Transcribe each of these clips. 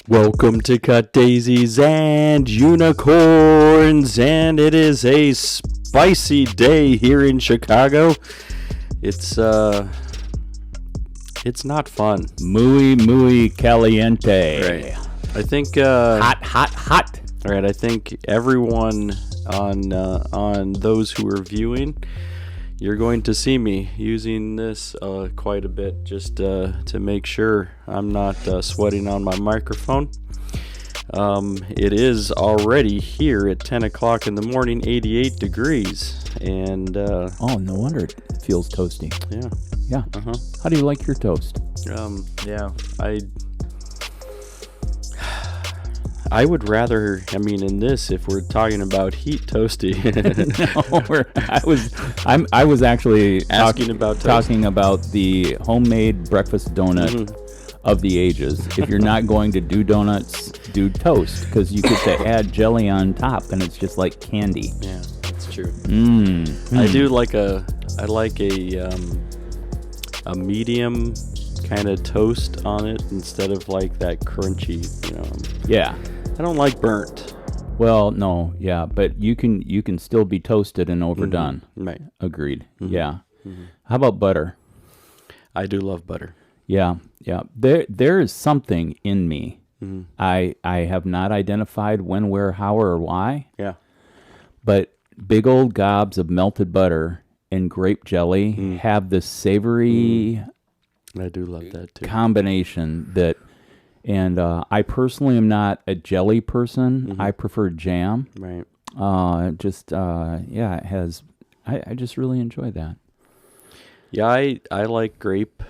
Welcome to Cut Daisies and Unicorns, and it is a spicy day here in Chicago. It's not fun. Muy caliente. Right. I think Hot. Right. I think everyone on those who are viewing, you're going to see me using this quite a bit just to make sure I'm not sweating on my microphone. It is already here at 10 o'clock in the morning, 88 degrees. And Oh, no wonder it feels toasty. yeah. Yeah. Uh-huh. How do you like your toast? Yeah. I would rather, in this, if we're talking about heat toasty, I was actually Asking about toast. talking about the homemade breakfast donut of the ages. If you're not going to do donuts, do toast, because you get to add jelly on top, and it's just like candy. yeah, that's true. I I like a medium kind of toast on it instead of like that crunchy, Yeah. I don't like burnt. Well, no, yeah, but you can still be toasted and overdone. Right. Agreed. Yeah. How about butter? I do love butter. Yeah. There is something in me. I have not identified when, where, how, or why, Yeah. but big old gobs of melted butter and grape jelly have this savory I do love that too. combination that, and I personally am not a jelly person. I prefer jam. Right. It has, I just really enjoy that. Yeah, I like grape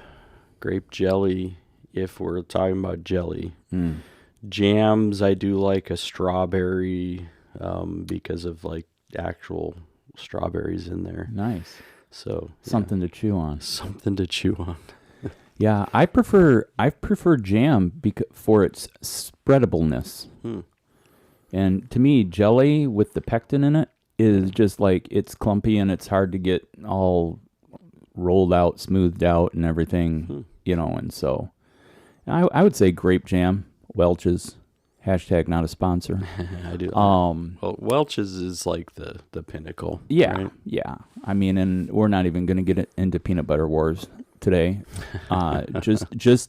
jelly if we're talking about jelly. Jams, I do like a strawberry because of like actual strawberries in there. Nice. So Something to chew on. something to chew on. Yeah, I prefer jam for its spreadableness. And to me, jelly with the pectin in it is just like, it's clumpy and it's hard to get all rolled out, smoothed out, and everything, and so I would say grape jam, Welch's, hashtag not a sponsor. I do. Um, Well, Welch's is like the pinnacle. yeah, right? yeah. And we're not even going to get into peanut butter wars today. Just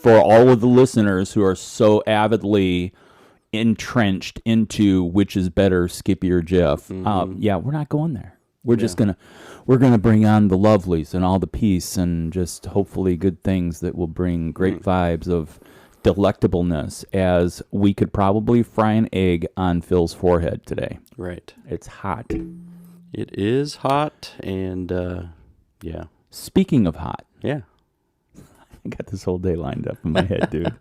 for all of the listeners who are so avidly entrenched into which is better, Skippy or Jeff. Yeah, we're not going there. We're just we're gonna bring on the lovelies and all the peace and just hopefully good things that will bring great vibes of delectableness, as we could probably fry an egg on Phil's forehead today. Right. It's hot. It is hot, and yeah. Speaking of hot, Yeah. I got this whole day lined up in my head, dude.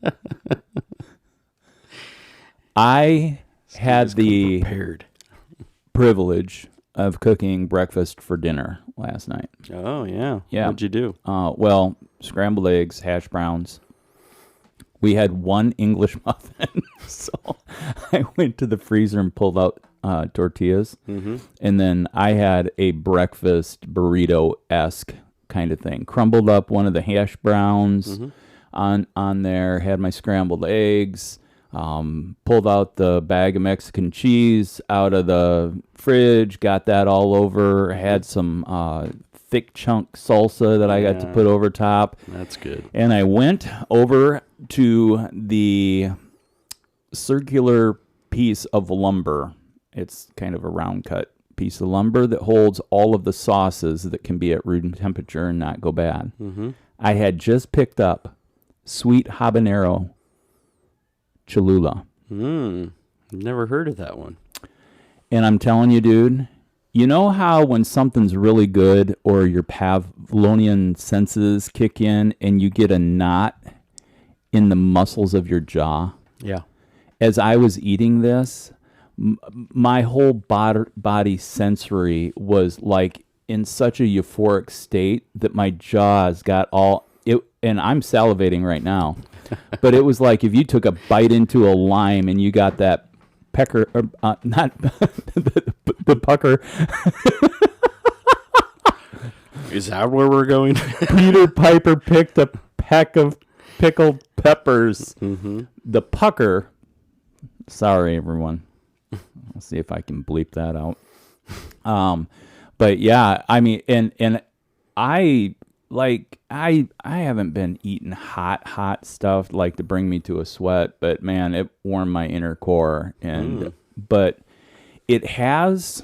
I had Just come the prepared. privilege of cooking breakfast for dinner last night. Oh yeah. Yeah. What'd you do? Well, scrambled eggs, hash browns. We had one English muffin, so I went to the freezer and pulled out tortillas, and then I had a breakfast burrito-esque kind of thing. Crumbled up one of the hash browns on there, had my scrambled eggs, pulled out the bag of Mexican cheese out of the fridge, got that all over, had some thick chunk salsa that I got to put over top. That's good. And I went over to the circular piece of lumber. It's kind of a round cut piece of lumber that holds all of the sauces that can be at room temperature and not go bad. I had just picked up sweet habanero Cholula. Never heard of that one. And I'm telling you, dude, you know how when something's really good or your Pavlovian senses kick in and you get a knot in the muscles of your jaw? Yeah. As I was eating this, my whole body sensory was like in such a euphoric state that my jaws got all it, and I'm salivating right now. But it was like if you took a bite into a lime and you got that pecker, not the pucker. Is that where we're going? Peter Piper picked a peck of pickled peppers. Mm-hmm. The pucker. Sorry, everyone. I'll see if I can bleep that out. But yeah, I mean, and I I haven't been eating hot stuff like to bring me to a sweat, but man, it warmed my inner core. And but it has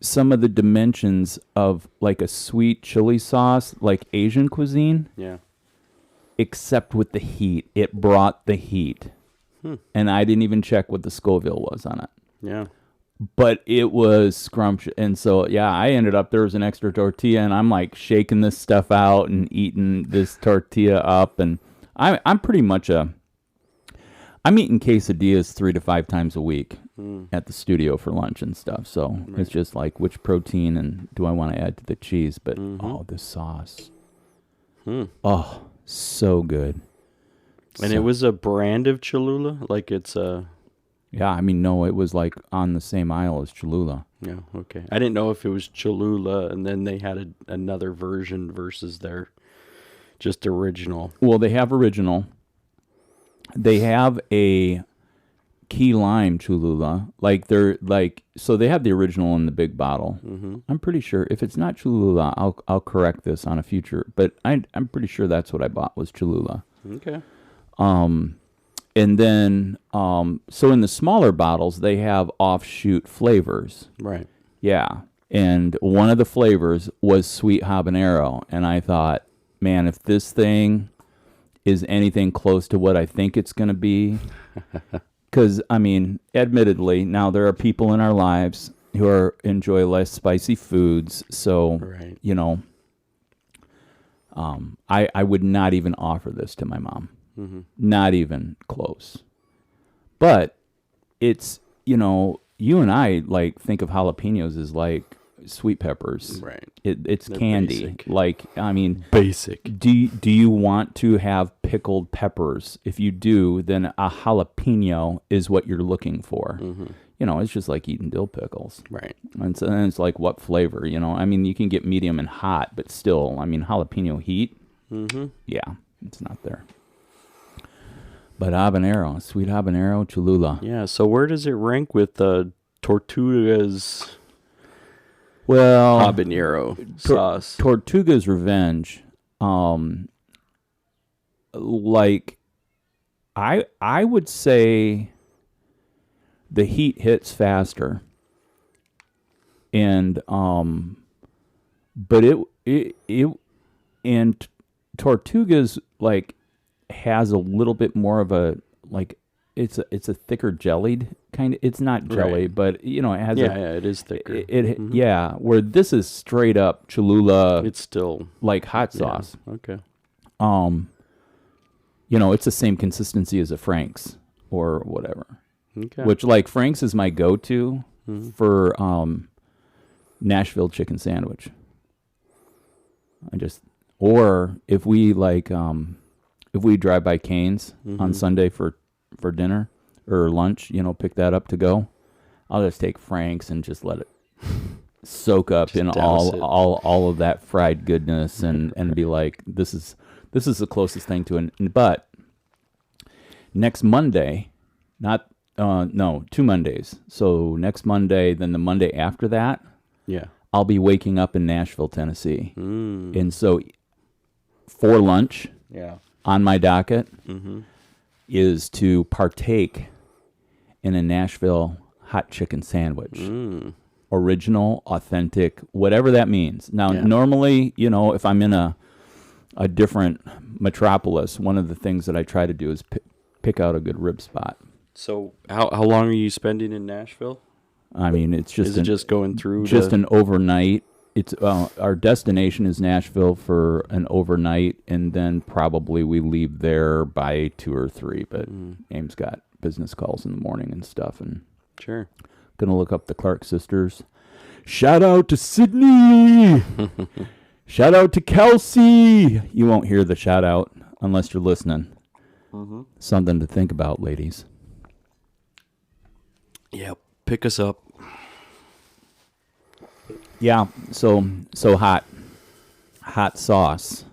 some of the dimensions of like a sweet chili sauce, like Asian cuisine, Yeah. except with the heat. It brought the heat. And I didn't even check what the Scoville was on it. Yeah. But it was scrumptious. And so, yeah, I ended up, there was an extra tortilla, and I'm like shaking this stuff out and eating this tortilla up. And I'm pretty much I'm eating quesadillas 3 to 5 times a week at the studio for lunch and stuff. So it's just like, which protein and do I want to add to the cheese? But, oh, the sauce. Oh, so good. And it was a brand of Cholula? Like it's a... Yeah, I mean, no, it was like on the same aisle as Cholula. Yeah, okay. I didn't know if it was Cholula and then they had another version versus their just original. Well, they have original. They have a key lime Cholula. Like they're like, so they have the original in the big bottle. I'm pretty sure if it's not Cholula, I'll correct this on a future. But I'm pretty sure that's what I bought was Cholula. Okay. And then, so in the smaller bottles, they have offshoot flavors. Right. Yeah. And one of the flavors was sweet habanero. And I thought, man, if this thing is anything close to what I think it's going to be, because, I mean, admittedly, now there are people in our lives who enjoy less spicy foods. So, Right. you know, I would not even offer this to my mom. Not even close. But it's, you know, you and I like think of jalapenos as like sweet peppers. Right. It's They're candy. basic. Like, I mean, Basic. do you want to have pickled peppers? If you do, then a jalapeno is what you're looking for. You know, it's just like eating dill pickles. Right. And so then it's like what flavor, you know? I mean, you can get medium and hot, but still, I mean, jalapeno heat, yeah, it's not there. But habanero, sweet habanero, Cholula. Yeah, so where does it rank with Tortuga's Well, habanero sauce? Tortuga's Revenge, like, I would say the heat hits faster. And, but it and Tortuga's, like, has a little bit more of a, like, it's a thicker jellied kind of, it's not jelly, Right. but you know, it has Yeah, it is thicker. yeah, where this is straight up Cholula, It's still like hot yeah, sauce. Okay. You know, it's the same consistency as a Frank's or whatever. Okay. Which, like, Frank's is my go-to for Nashville chicken sandwich. Or if we like if we drive by Cane's on Sunday for dinner or lunch, you know, pick that up to go, I'll just take Frank's and just let it soak up Just in douse it. all of that fried goodness and be like, this is the closest thing to it. But next Monday, no, 2 Mondays. So next Monday, then the Monday after that, Yeah. I'll be waking up in Nashville, Tennessee. And so for lunch, Yeah. on my docket is to partake in a Nashville hot chicken sandwich. Original, authentic, whatever that means. Now, Yeah. normally, you know, if I'm in a different metropolis, one of the things that I try to do is pick out a good rib spot. So how long are you spending in Nashville? I mean, it's just Is it just going through just an overnight. It's our destination is Nashville for an overnight, and then probably we leave there by 2 or 3. But Ames got business calls in the morning and stuff, and Sure. gonna look up the Clark sisters. Shout out to Sydney. Shout out to Kelsey. You won't hear the shout out unless you're listening. Something to think about, ladies. Yeah. Pick us up. Yeah, so hot sauce.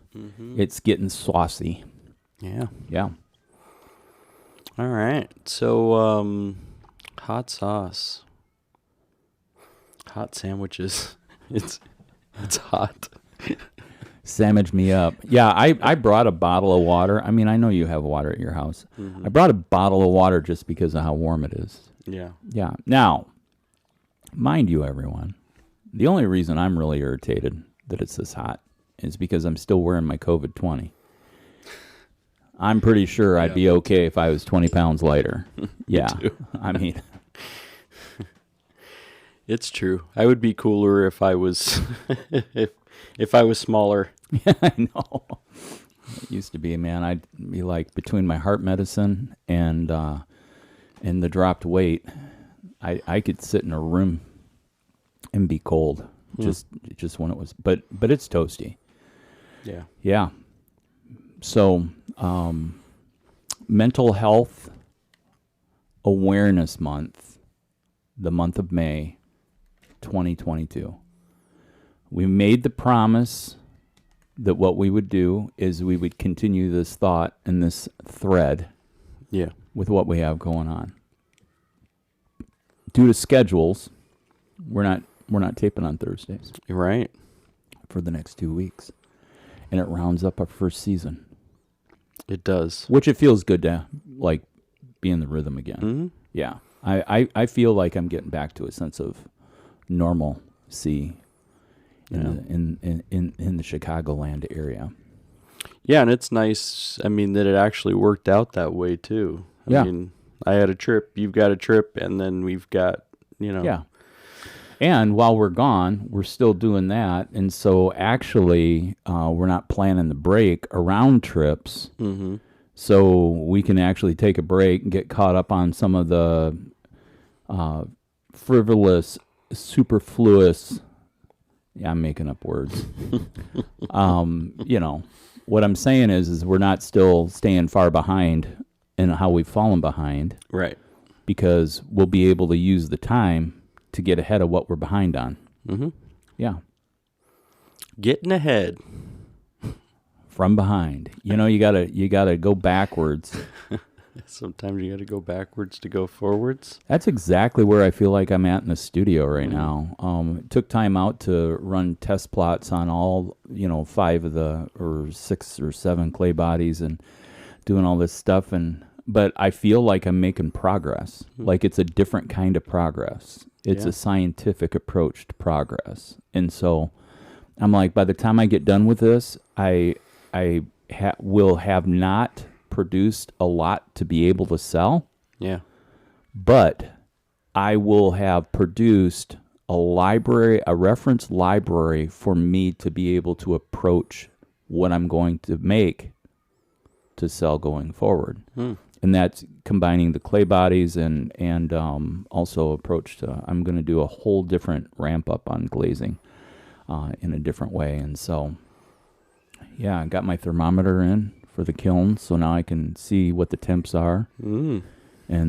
It's getting saucy. Yeah. Yeah. All right. So, hot sauce, hot sandwiches. It's hot. Sandwich me up. Yeah, I brought a bottle of water. I mean, I know you have water at your house. I brought a bottle of water just because of how warm it is. Yeah. Yeah. Now, mind you, everyone, the only reason I'm really irritated that it's this hot is because I'm still wearing my COVID-20. I'm pretty sure I'd be okay if I was 20 pounds lighter. Yeah. I mean, It's true. I would be cooler if I was if I was smaller. I know. It used to be, man. I'd be like between my heart medicine and the dropped weight, I could sit in a room and be cold. Just when it was, but it's toasty. Yeah. Yeah. So, Mental Health Awareness Month, the month of May, 2022. We made the promise that what we would do is we would continue this thought and this thread Yeah. with what we have going on. Due to schedules, we're not taping on Thursdays You're right. for the next 2 weeks. And it rounds up our first season, It does. which it feels good to like be in the rhythm again. Mm-hmm. Yeah. I feel like I'm getting back to a sense of normalcy in the Chicagoland area. Yeah, and it's nice. I mean, that it actually worked out that way too. I mean, I had a trip, you've got a trip, and then we've got, Yeah. And while we're gone, we're still doing that. And so actually, we're not planning the break around trips. Mm-hmm. So we can actually take a break and get caught up on some of the frivolous, superfluous. Yeah, I'm making up words. What I'm saying is we're not still staying far behind in how we've fallen behind, Right. because we'll be able to use the time to get ahead of what we're behind on. Mm-hmm. Yeah. Getting ahead. From behind. You gotta go backwards. Sometimes you got to go backwards to go forwards. That's exactly where I feel like I'm at in the studio right now. It took time out to run test plots on all, 5 of the, or 6 or 7 clay bodies and doing all this stuff. But I feel like I'm making progress. Like it's a different kind of progress. It's a scientific approach to progress. And so I'm like, by the time I get done with this, I will have not produced a lot to be able to sell, Yeah. but I will have produced a reference library for me to be able to approach what I'm going to make to sell going forward. And that's combining the clay bodies and also approach to, I'm going to do a whole different ramp up on glazing in a different way. And so, yeah, I got my thermometer in for the kiln, so now I can see what the temps are. And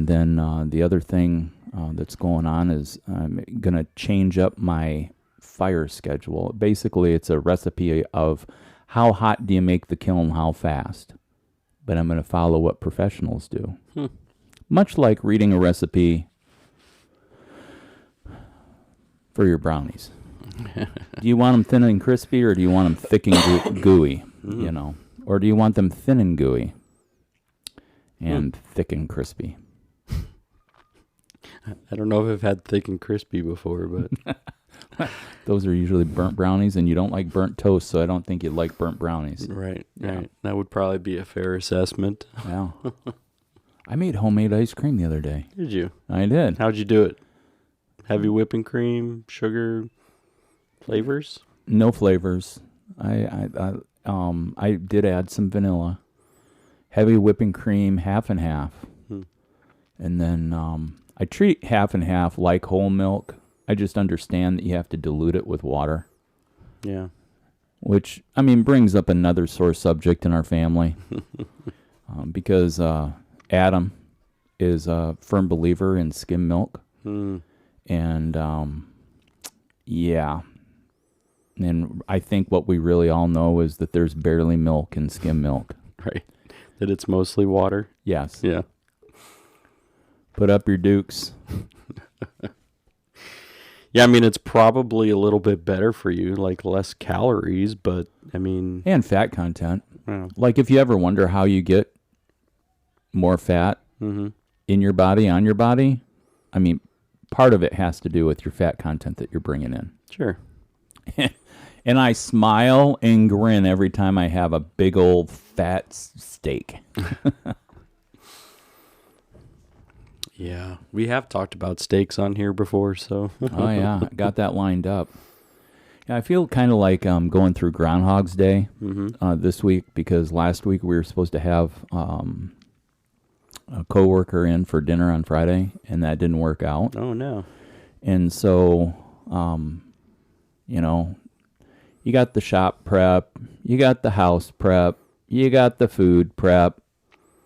then the other thing that's going on is I'm going to change up my fire schedule. Basically, it's a recipe of how hot do you make the kiln, how fast. But I'm going to follow what professionals do. Much like reading a recipe for your brownies. Do you want them thin and crispy, or do you want them thick and gooey? Or do you want them thin and gooey and thick and crispy? I don't know if I've had thick and crispy before, but Those are usually burnt brownies, and you don't like burnt toast, so I don't think you'd like burnt brownies. right. Yeah. That would probably be a fair assessment. Yeah. I made homemade ice cream the other day. Did you? I did. How'd you do it? Heavy whipping cream, sugar, flavors? No flavors. I did add some vanilla. Heavy whipping cream, half and half. And then I treat half and half like whole milk. I just understand that you have to dilute it with water, Yeah. which, brings up another sore subject in our family. Because Adam is a firm believer in skim milk. And, yeah, And I think what we really all know is that there's barely milk in skim milk. Right. That it's mostly water. Yes. Yeah. Put up your dukes. Yeah, I mean, it's probably a little bit better for you, like less calories, but I mean, And fat content. well, Like if you ever wonder how you get more fat mm-hmm. in your body, on your body, I mean, part of it has to do with your fat content that you're bringing in. Sure. And I smile and grin every time I have a big old fat steak. Yeah, we have talked about steaks on here before, so. Oh, yeah. I got that lined up. Yeah, I feel kind of like going through Groundhog's Day this week, because last week we were supposed to have a coworker in for dinner on Friday, and that didn't work out. Oh, no. And so, you know, you got the shop prep, you got the house prep, you got the food prep,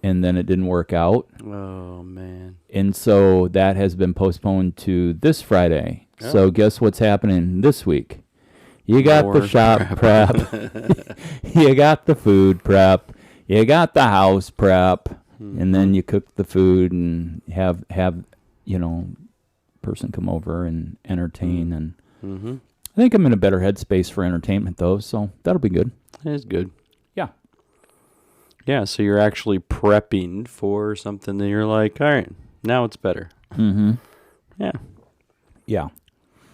and then it didn't work out. Oh, man. And so that has been postponed to this Friday. Oh. So guess what's happening this week? You got More the shop prep, you got the food prep, you got the house prep, and then you cook the food and have you know, person come over and entertain. And Mm-hmm. I think I'm in a better headspace for entertainment, though, so that'll be good. That's good. Yeah. Yeah, so you're actually prepping for something that you're like, all right, now it's better. Mm-hmm. Yeah. Yeah.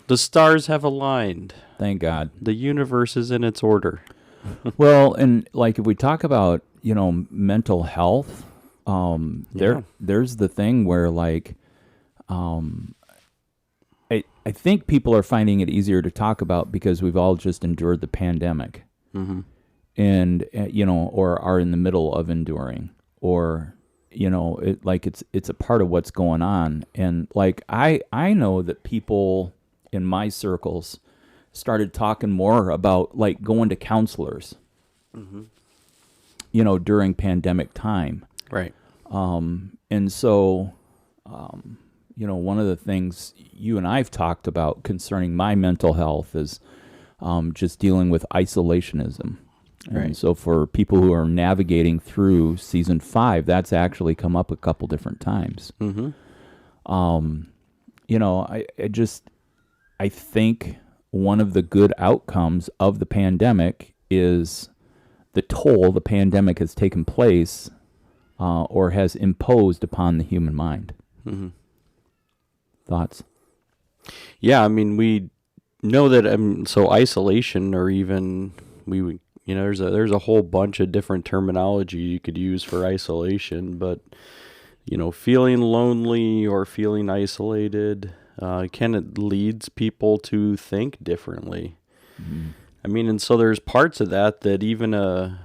The stars have aligned. Thank God. The universe is in its order. Well, and like if we talk about, you know, mental health, Yeah. there's the thing where like, I think people are finding it easier to talk about because we've all just endured the pandemic, Mm-hmm. and you know, or are in the middle of enduring, or you know, it's a part of what's going on, and like I know that people in my circles started talking more about like going to counselors, you know, during pandemic time. Right. And so, you know, one of the things you and I've talked about concerning my mental health is just dealing with isolationism. Right. And so for people who are navigating through season 5, that's actually come up a couple different times. Mm-hmm. You know, I think one of the good outcomes of the pandemic is the toll the pandemic has taken place or has imposed upon the human mind. Mm-hmm. Thoughts? Yeah, I mean, we know that so isolation, or even we would, you know, there's a whole bunch of different terminology you could use for isolation, but you know, feeling lonely or feeling isolated it leads people to think differently. Mm-hmm. I mean, and so there's parts of that even an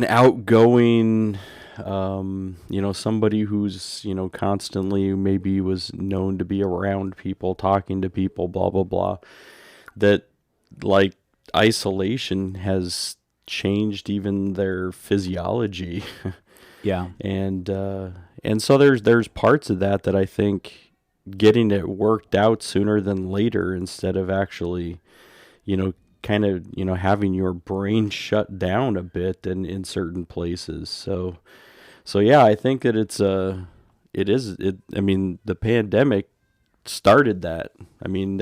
outgoing, you know, somebody who's, you know, constantly maybe was known to be around people, talking to people, blah, blah, blah, that like isolation has changed even their physiology. Yeah. And so there's parts of that I think getting it worked out sooner than later, instead of actually, you know, kind of, you know, having your brain shut down a bit in certain places. So yeah, I think that I mean, the pandemic started that. I mean,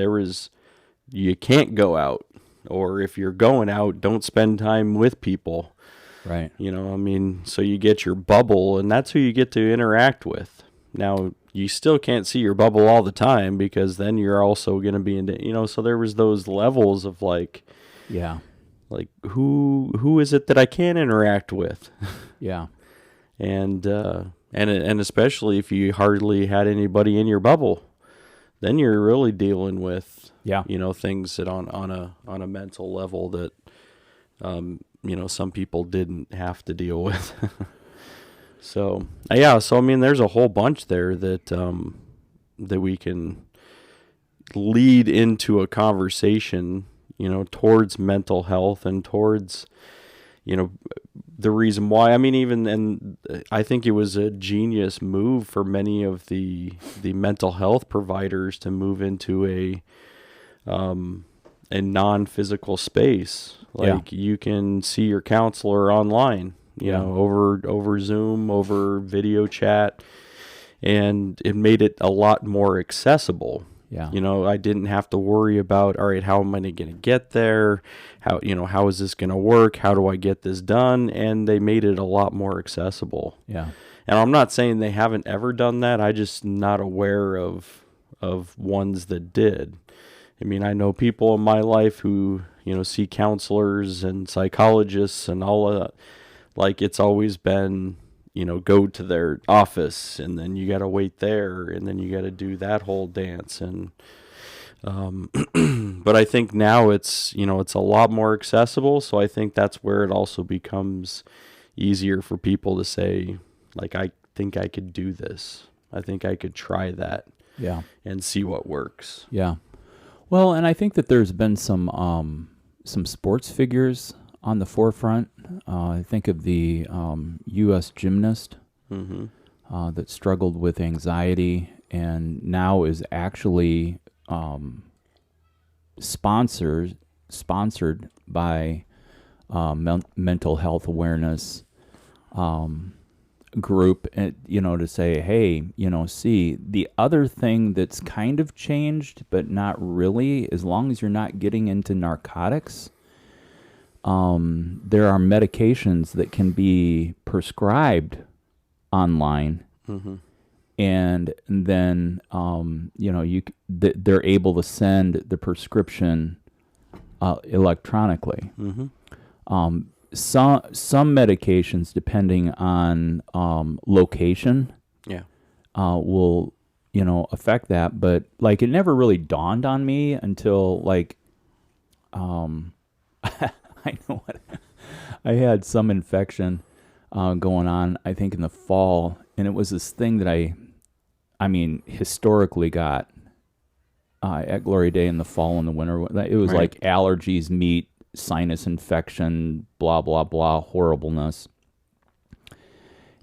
you can't go out, or if you're going out, don't spend time with people. Right. You know, I mean, so you get your bubble, and that's who you get to interact with. Now, you still can't see your bubble all the time, because then you're also going to be you know, so there was those levels of like, Yeah. like who is it that I can interact with? Yeah. And especially if you hardly had anybody in your bubble, then you're really dealing with, Yeah. you know, things that on a mental level that, you know, some people didn't have to deal with. So yeah, so I mean, there's a whole bunch there that we can lead into a conversation, you know, towards mental health and towards, you know, the reason why. I mean, even and I think it was a genius move for many of the mental health providers to move into a non-physical space. Like you can see your counselor online, you know, over Zoom, over video chat, and it made it a lot more accessible. Yeah. You know, I didn't have to worry about, all right, how am I going to get there? How is this going to work? How do I get this done? And they made it a lot more accessible. Yeah. And I'm not saying they haven't ever done that. I just not aware of ones that did. I mean, I know people in my life who, you know, see counselors and psychologists and all of that. Like, it's always been, you know, go to their office and then you got to wait there and then you got to do that whole dance. And, but I think now it's, you know, it's a lot more accessible. So I think that's where it also becomes easier for people to say, like, I think I could do this. I think I could try that. Yeah. And see what works. Yeah. Well, and I think that there's been some sports figures on the forefront. I think of the U.S. gymnast that struggled with anxiety and now is actually sponsored by mental health awareness group, you know, to say, hey, you know, see, the other thing that's kind of changed, but not really, as long as you're not getting into narcotics, there are medications that can be prescribed online, and then you know, they're able to send the prescription electronically. Some medications, depending on location, will, you know, affect that. But like, it never really dawned on me until like, I know what I had some infection going on, I think in the fall, and it was this thing that I mean, historically got at Glory Day in the fall and the winter. It was like allergies, meat, sinus infection, blah, blah, blah, horribleness.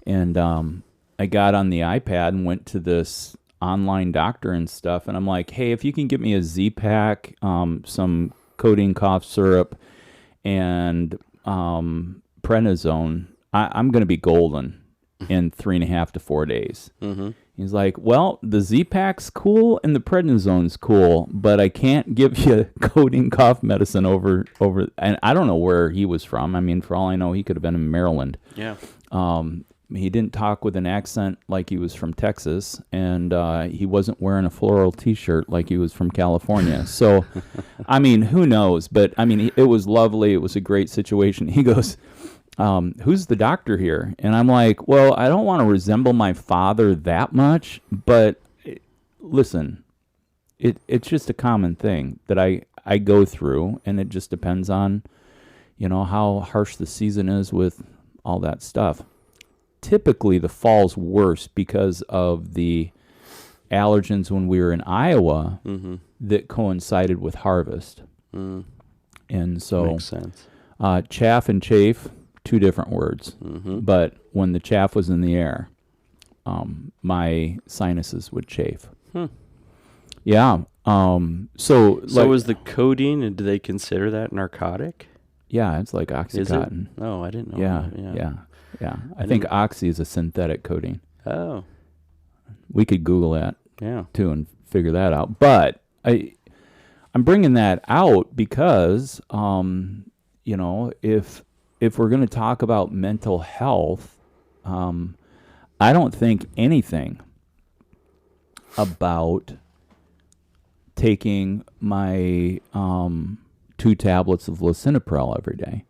And I got on the iPad and went to this online doctor and stuff, and I'm like, hey, if you can get me a Z-Pack, some codeine cough syrup, and prednisone, I'm going to be golden in 3.5 to 4 days. He's like, well, the Z-Pack's cool and the prednisone's cool, but I can't give you codeine cough medicine over. And I don't know where he was from. I mean, for all I know, he could have been in Maryland. Yeah. He didn't talk with an accent like he was from Texas, and he wasn't wearing a floral T-shirt like he was from California. So, I mean, who knows? But, I mean, it was lovely. It was a great situation. He goes, who's the doctor here? And I'm like, well, I don't want to resemble my father that much, but listen, it's just a common thing that I go through, and it just depends on, you know, how harsh the season is with all that stuff. Typically, the fall's worse because of the allergens when we were in Iowa that coincided with harvest. And so, makes sense. Chaff and chafe, two different words. But when the chaff was in the air, my sinuses would chafe. Yeah. So is the codeine, and do they consider that narcotic? Yeah, it's like Oxycontin. Oh, I didn't know. Yeah. I think Oxy is a synthetic codeine. Oh. We could Google that too and figure that out. But I'm bringing that out because, you know, if we're going to talk about mental health, I don't think anything about taking my 2 tablets of lisinopril every day.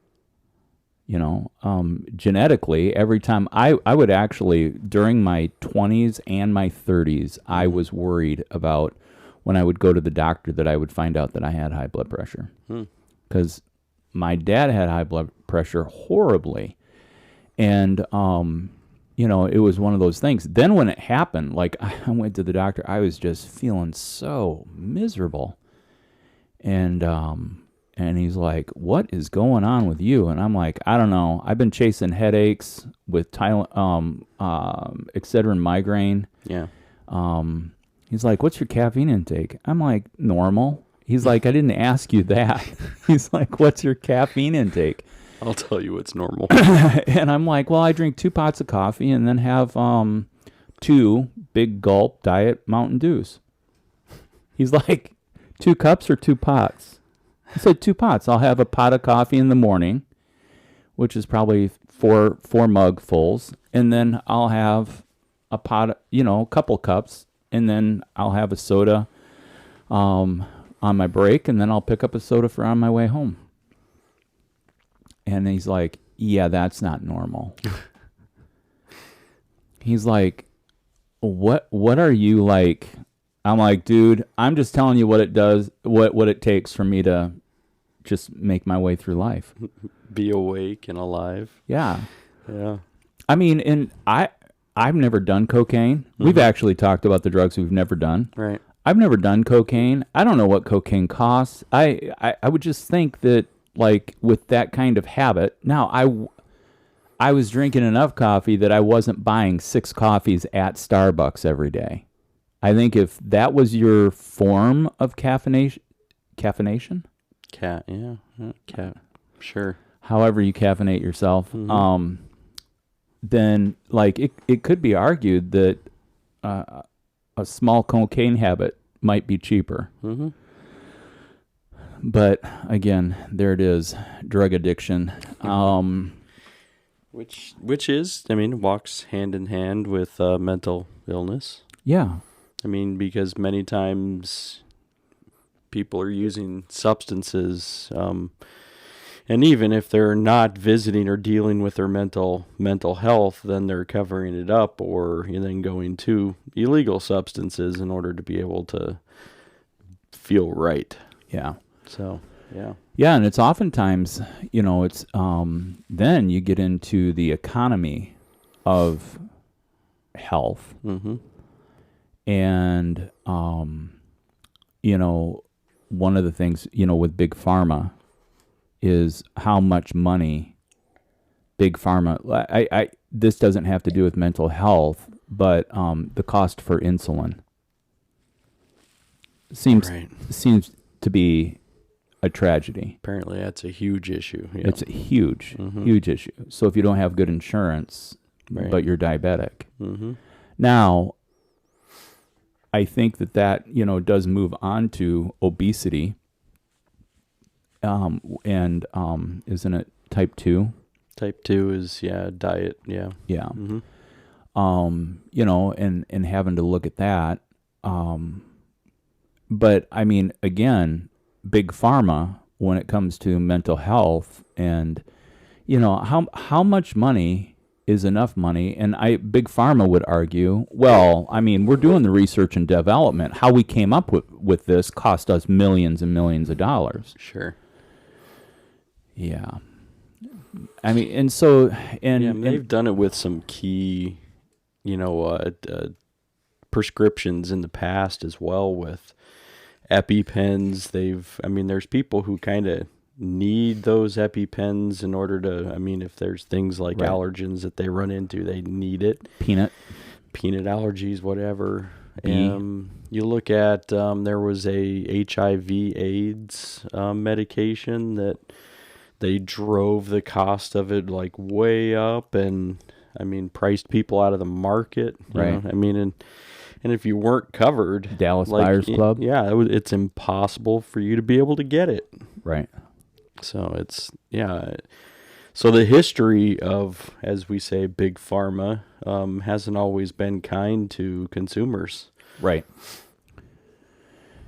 You know, genetically, every time I would actually, during my 20s and my 30s, I was worried about when I would go to the doctor that I would find out that I had high blood pressure. Because my dad had high blood pressure horribly. And, you know, it was one of those things. Then when it happened, like I went to the doctor, I was just feeling so miserable. And, And he's like, "What is going on with you?" And I'm like, "I don't know. I've been chasing headaches with Excedrin migraine." Yeah. He's like, "What's your caffeine intake?" I'm like, "Normal." He's like, "I didn't ask you that." He's like, "What's your caffeine intake?" I'll tell you what's normal. And I'm like, "Well, I drink 2 pots of coffee and then have 2 big gulp diet Mountain Dews." He's like, 2 cups or 2 pots? I said 2 pots. I'll have a pot of coffee in the morning, which is probably four mugfuls, and then I'll have a pot, a couple cups, and then I'll have a soda on my break, and then I'll pick up a soda for on my way home. And he's like, "Yeah, that's not normal." He's like, what are you like? I'm like, "Dude, I'm just telling you what it does, what it takes for me to just make my way through life." Be awake and alive. Yeah. Yeah. I mean, and I've never done cocaine. We've actually talked about the drugs we've never done. Right. I've never done cocaine. I don't know what cocaine costs. I would just think that, like, with that kind of habit. Now, I was drinking enough coffee that I wasn't buying 6 coffees at Starbucks every day. I think if that was your form of caffeination, Cat. Yeah. Cat. Sure. however you caffeinate yourself, then, like, it could be argued that a small cocaine habit might be cheaper. Mm-hmm. But again, there it is, drug addiction. Which is, I mean, walks hand in hand with mental illness. Yeah. I mean, because many times people are using substances, and even if they're not visiting or dealing with their mental health, then they're covering it up, or then going to illegal substances in order to be able to feel right. Yeah. So, yeah. Yeah, and it's oftentimes, it's then you get into the economy of health. Mm-hmm. And, one of the things, with Big Pharma is how much money Big Pharma, this doesn't have to do with mental health, but the cost for insulin seems to be a tragedy. Apparently that's a huge issue. Yeah. It's a huge issue. So if you don't have good insurance, Right. but you're diabetic. Mm-hmm. Now, I think that does move on to obesity. And isn't it type 2? Type 2 is, diet. Yeah. Yeah. Mm-hmm. And having to look at that. But I mean, again, Big Pharma, when it comes to mental health, and how much money is enough money? And Big Pharma would argue, well, I mean, we're doing the research and development. How we came up with this cost us millions and millions of dollars. Sure. Yeah. I mean, and so, and they've done it with some key, prescriptions in the past as well, with EpiPens. There's people who kind of need those EpiPens in order to, if there's things like allergens that they run into, they need it. Peanut allergies, whatever. You look at, there was a HIV AIDS medication that they drove the cost of it like way up, and priced people out of the market. Right. And if you weren't covered, Dallas Buyers Club. It's impossible for you to be able to get it. Right. So it's, So the history of, as we say, Big Pharma, hasn't always been kind to consumers. Right.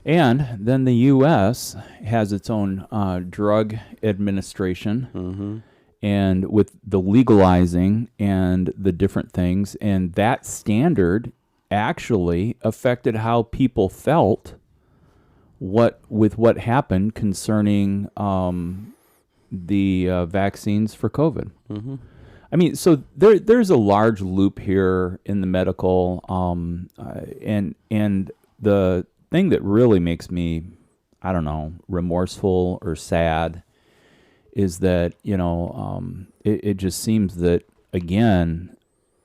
And then the U.S. has its own drug administration. Mm-hmm. And with the legalizing and the different things, and that standard actually affected how people felt with what happened concerning the vaccines for COVID. Mm-hmm. So there's a large loop here in the medical, and the thing that really makes me I don't know, remorseful or sad is that, it just seems that, again,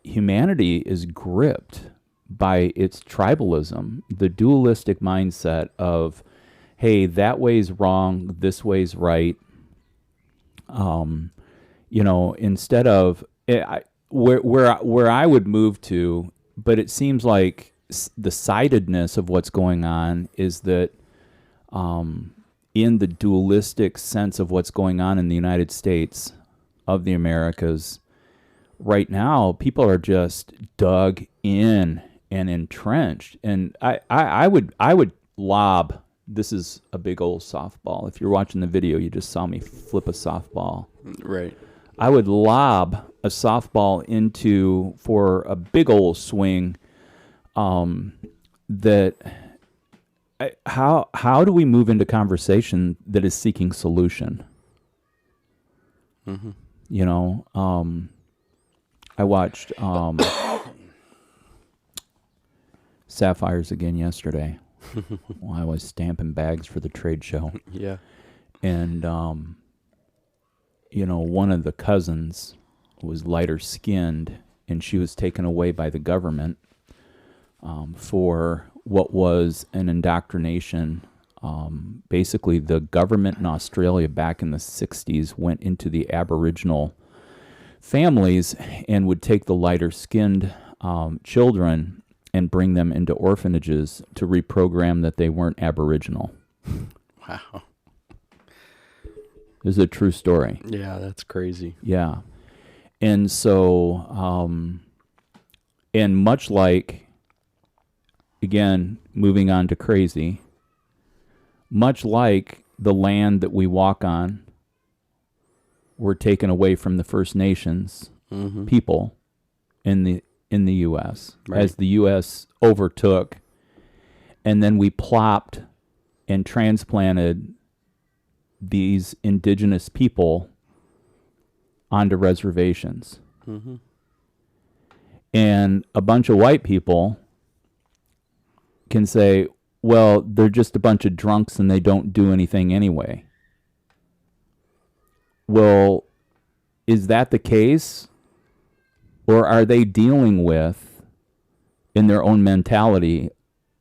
humanity is gripped by its tribalism, the dualistic mindset of, hey, that way's wrong, this way's right. Instead of where I would move to, but it seems like the sidedness of what's going on is that in the dualistic sense of what's going on in the United States of the Americas right now, people are just dug in and entrenched. And I would lob. This is a big old softball. If you're watching the video, you just saw me flip a softball. Right. I would lob a softball for a big old swing. How do we move into conversation that is seeking solution? Mm-hmm. I watched Sapphires again yesterday. While I was stamping bags for the trade show. Yeah. And, one of the cousins was lighter skinned, and she was taken away by the government for what was an indoctrination. Basically, the government in Australia back in the 60s went into the Aboriginal families and would take the lighter skinned children and bring them into orphanages to reprogram that they weren't Aboriginal. Wow. This is a true story. Yeah, that's crazy. Yeah. And so, and much like, again, moving on to crazy, much like the land that we walk on were taken away from the First Nations people in the U.S. Right. As the U.S. overtook, and then we plopped and transplanted these indigenous people onto reservations. Mm-hmm. And a bunch of white people can say, well, they're just a bunch of drunks and they don't do anything anyway. Well, is that the case? Or are they dealing with, in their own mentality,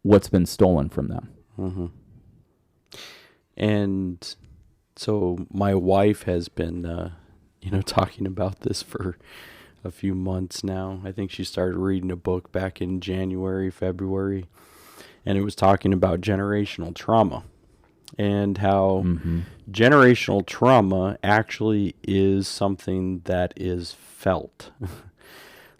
what's been stolen from them? Mm-hmm. And so my wife has been, talking about this for a few months now. I think she started reading a book back in January, February, and it was talking about generational trauma and how generational trauma actually is something that is felt.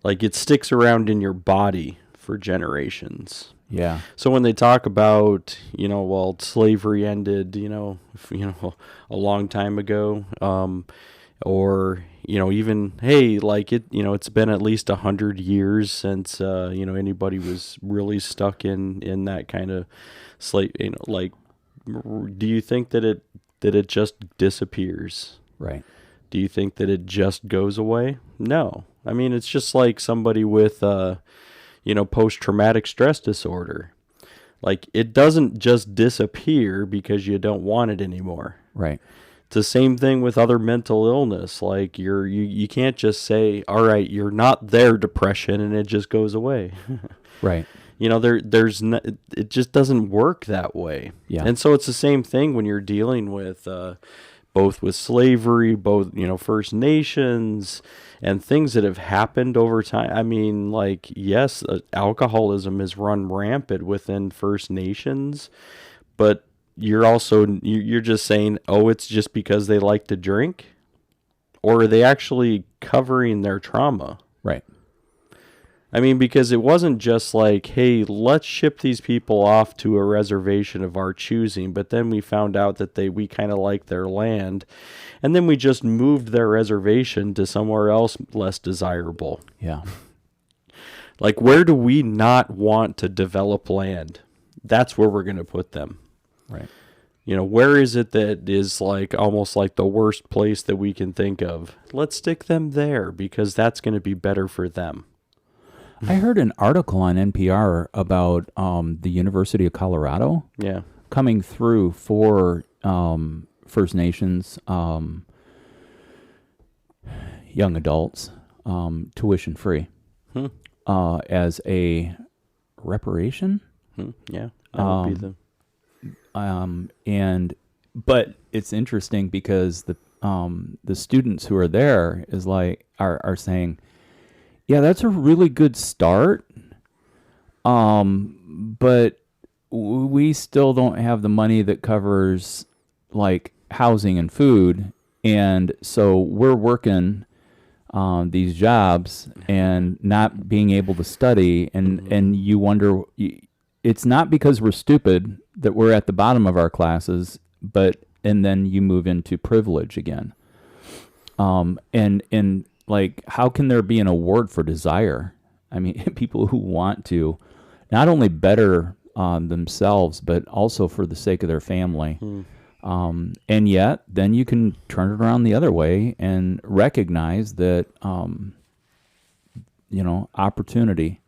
Like it sticks around in your body for generations. Yeah. So when they talk about, slavery ended, a long time ago, or, even, hey, like it's been at least 100 years since, anybody was really stuck in that kind of slave, do you think that it just disappears? Right. Do you think that it just goes away? No. I mean, it's just like somebody with, post-traumatic stress disorder. Like, it doesn't just disappear because you don't want it anymore. Right. It's the same thing with other mental illness. Like, you can't just say, all right, you're not there, depression, and it just goes away. Right. It just doesn't work that way. Yeah. And so it's the same thing when you're dealing with both with slavery, both, First Nations, and things that have happened over time. I mean, like, yes, alcoholism is run rampant within First Nations, but you're just saying, oh, it's just because they like to drink? Or are they actually covering their trauma? Right. I mean, because it wasn't just like, hey, let's ship these people off to a reservation of our choosing, but then we found out that we kind of like their land, and then we just moved their reservation to somewhere else less desirable. Yeah. Like, where do we not want to develop land? That's where we're going to put them. Right. Where is it that is like almost like the worst place that we can think of? Let's stick them there because that's going to be better for them. I heard an article on NPR about the University of Colorado. Yeah. coming through for First Nations young adults, tuition free, as a reparation. Yeah, that would be But it's interesting because the students who are there are saying, yeah, that's a really good start, but we still don't have the money that covers like housing and food, and so we're working these jobs and not being able to study, and you wonder, it's not because we're stupid that we're at the bottom of our classes, and then you move into privilege again. And like, how can there be an award for desire? I mean, people who want to not only better themselves, but also for the sake of their family. And yet, then you can turn it around the other way and recognize that, opportunity.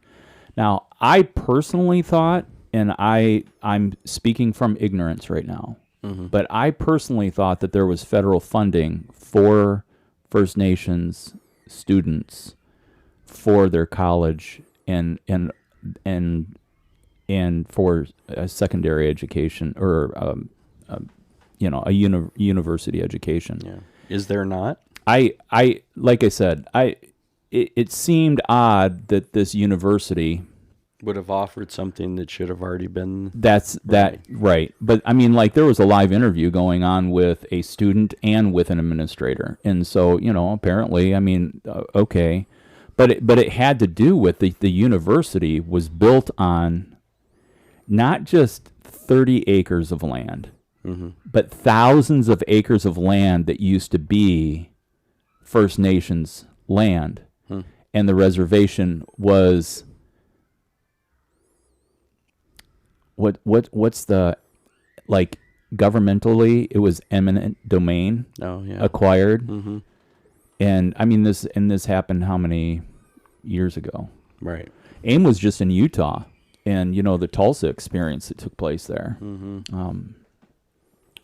Now, I personally thought, and I'm speaking from ignorance right now, but I personally thought that there was federal funding for First Nations students for their college and for a secondary education or a university education. Yeah. Is there not? I like I said, it seemed odd that this university would have offered something that should have already been. Right. But I mean, like, there was a live interview going on with a student and with an administrator, and so apparently, I mean, okay, but it had to do with the university was built on not just 30 acres of land, but thousands of acres of land that used to be First Nations land, and the reservation was. What's the, like, governmentally it was eminent domain acquired, and I mean this happened how many years ago? Right. AIM was just in Utah, and the Tulsa experience that took place there.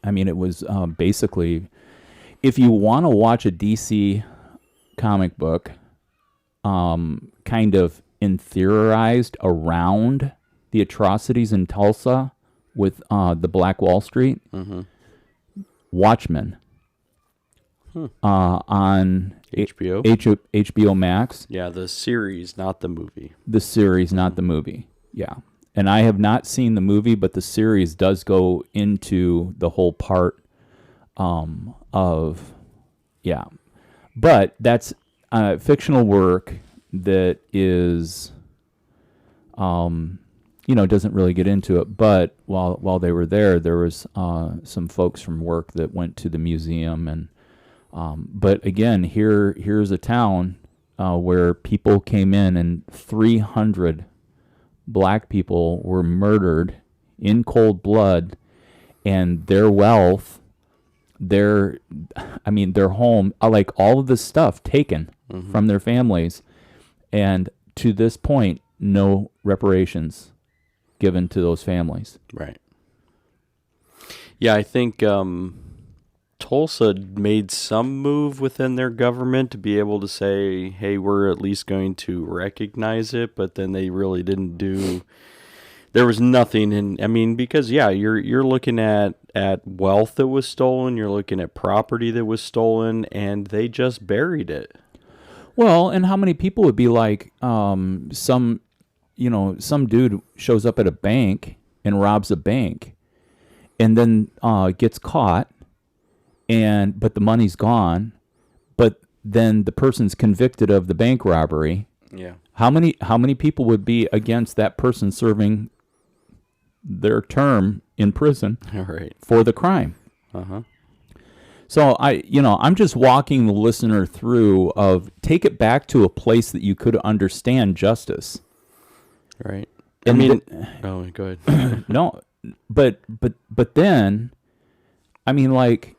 I mean, it was basically, if you want to watch a DC comic book, kind of theorized around the atrocities in Tulsa with the Black Wall Street, Watchmen, on HBO? HBO Max. Yeah, the series, not the movie. The series, not the movie. Yeah. And I have not seen the movie, but the series does go into the whole part of, yeah. But that's fictional work that is, doesn't really get into it. But while they were there was some folks from work that went to the museum, and but again, here's a town where people came in, and 300 black people were murdered in cold blood, and their wealth, their home, like all of this stuff taken from their families, and to this point, no reparations given to those families. Right. Yeah, I think Tulsa made some move within their government to be able to say, hey, we're at least going to recognize it, but then they really didn't do. There was nothing in, I mean, because you're looking at wealth that was stolen, you're looking at property that was stolen, and they just buried it. Well, and how many people would be like, some dude shows up at a bank and robs a bank, and then gets caught, but the money's gone, but then the person's convicted of the bank robbery. Yeah. How many people would be against that person serving their term in prison for the crime? So I'm just walking the listener through of take it back to a place that you could understand justice. Right. And go ahead. No, but then, I mean, like,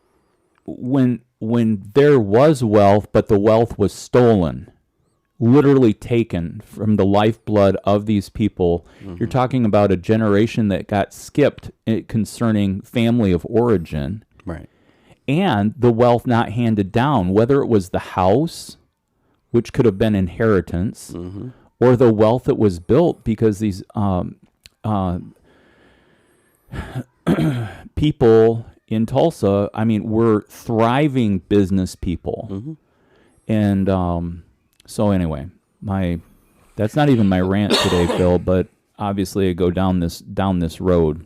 when there was wealth, but the wealth was stolen, literally taken from the lifeblood of these people. You're talking about a generation that got skipped concerning family of origin, Right. and the wealth not handed down, whether it was the house, which could have been inheritance, or the wealth that was built because these people in Tulsa, I mean, were thriving business people. And so anyway, that's not even my rant today, Phil, but obviously I go down this road.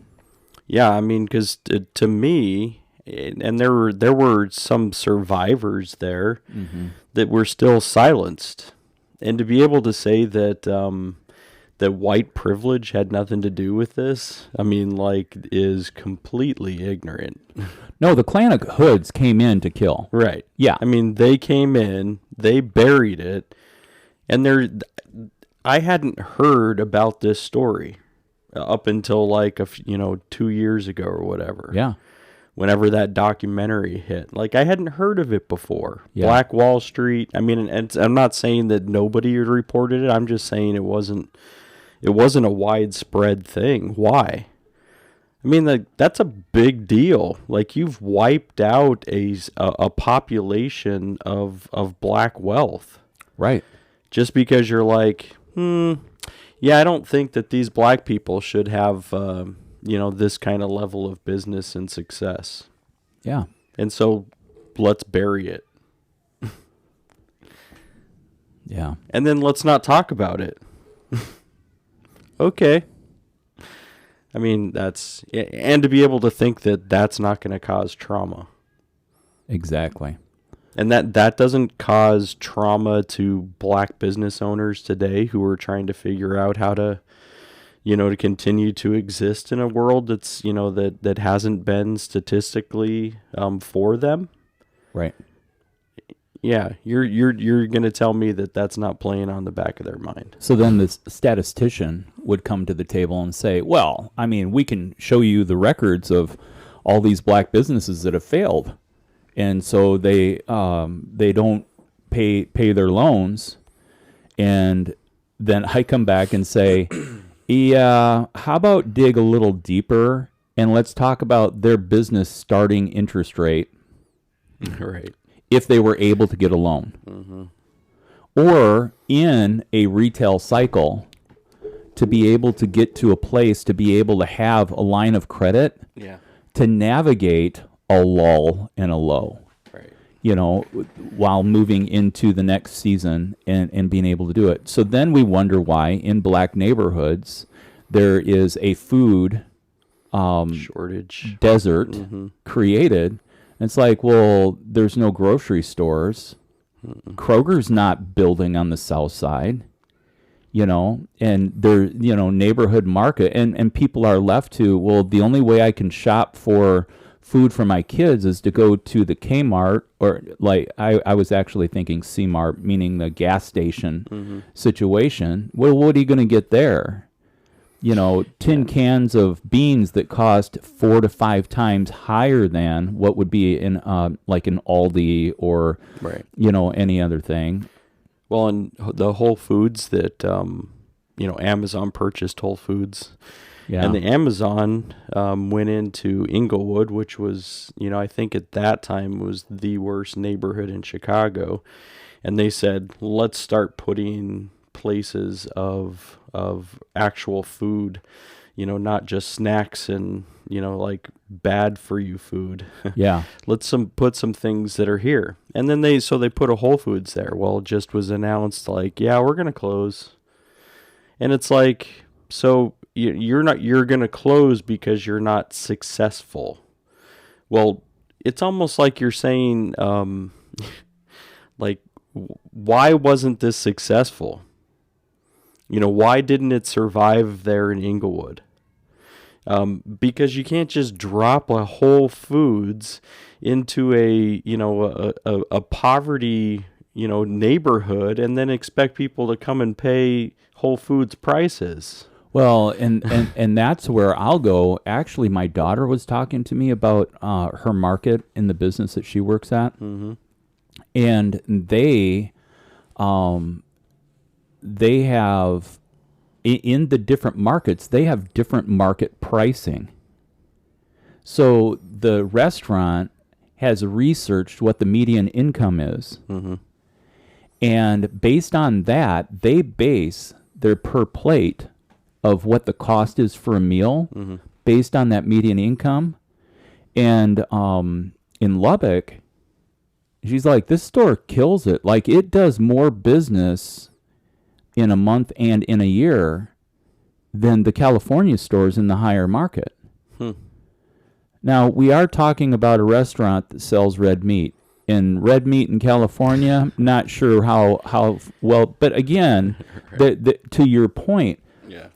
Yeah, I mean, because to me, and there were some survivors there that were still silenced, and to be able to say that that white privilege had nothing to do with this, I mean, like, is completely ignorant. No, the Clan of Hoods came in to kill. Right. Yeah. I mean, they came in, they buried it, and I hadn't heard about this story up until like 2 years ago or whatever. Yeah. Whenever that documentary hit, like, I hadn't heard of it before. Yeah. Black Wall Street. I mean, and I'm not saying that nobody had reported it. I'm just saying it wasn't a widespread thing. Why? I mean, that's a big deal. Like, you've wiped out a population of black wealth. Right. Just because you're like, yeah, I don't think that these black people should have, this kind of level of business and success. Yeah. And so let's bury it. Yeah. And then let's not talk about it. Okay. I mean, and to be able to think that that's not going to cause trauma. Exactly. And that doesn't cause trauma to black business owners today who are trying to figure out how to, to continue to exist in a world that's, that hasn't been statistically for them. Right. Yeah, you're going to tell me that that's not playing on the back of their mind. So then this statistician would come to the table and say, well, I mean, we can show you the records of all these black businesses that have failed. And so they don't pay their loans. And then I come back and say, yeah, how about dig a little deeper and let's talk about their business starting interest rate. Right. If they were able to get a loan. Or in a retail cycle, to be able to get to a place to be able to have a line of credit to navigate a lull and a low, right? While moving into the next season and being able to do it. So then we wonder why in black neighborhoods there is a food shortage desert created. It's like, well, there's no grocery stores. Kroger's not building on the south side, and they're, neighborhood market. And people are left to, well, the only way I can shop for food for my kids is to go to the Kmart, or like I was actually thinking C-Mart, meaning the gas station situation. Well, what are you going to get there? Tin cans of beans that cost 4 to 5 times higher than what would be in like an Aldi or, right, any other thing. Well, and the Whole Foods that, Amazon purchased Whole Foods. Yeah. And the Amazon went into Inglewood, which was, I think at that time was the worst neighborhood in Chicago. And they said, let's start putting places of actual food, not just snacks and, like bad for you food. Yeah. Let's put some things that are here. And then they put a Whole Foods there. Well, it just was announced like, yeah, we're going to close. And it's like, so you're going to close because you're not successful. Well, it's almost like you're saying, like, why wasn't this successful? Why didn't it survive there in Inglewood? Because you can't just drop a Whole Foods into a poverty, neighborhood and then expect people to come and pay Whole Foods prices. Well, and that's where I'll go. Actually, my daughter was talking to me about her market in the business that she works at. And they they have in the different markets, they have different market pricing. So the restaurant has researched what the median income is. Mm-hmm. And based on that, they base their per plate of what the cost is for a meal based on that median income. And in Lubbock, she's like, this store kills it. Like, it does more business in a month and in a year than the California stores in the higher market. Now, we are talking about a restaurant that sells red meat. And red meat in California, not sure how well. But again, to your point, Yeah.